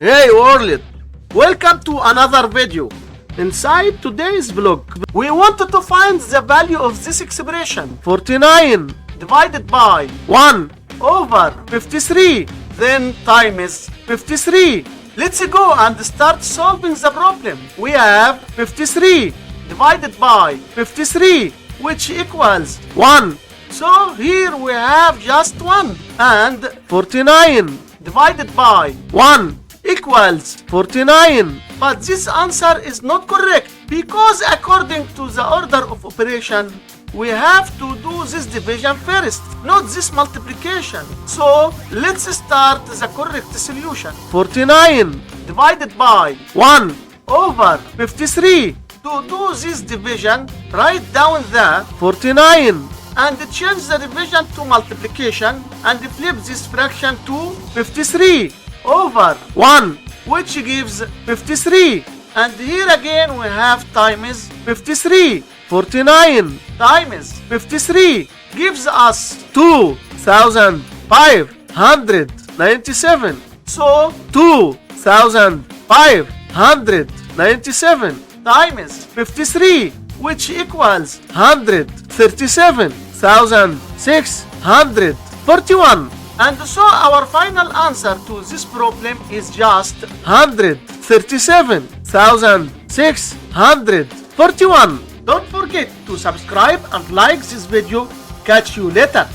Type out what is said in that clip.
Hey world, welcome to another video. Inside today's vlog, we wanted to find the value of this expression 49 divided by 1 over 53 then times 53. Let's go and start solving the problem. We have 53 divided by 53 which equals 1. So here we have just 1, and 49 divided by 1 equals 49. But this answer is not correct because according to the order of operation, we have to do this division first, not this multiplication. So let's start the correct solution. 49 divided by 1 over 53. To do this division, write down the 49 and change the division to multiplication and flip this fraction to 53 over 1, which gives 53. And here again we have times 53. 49 times 53 gives us 2,597. So 2,597 times 53, which equals 137,641. And so our final answer to this problem is just 137,641. Don't forget to subscribe and like this video. Catch you later.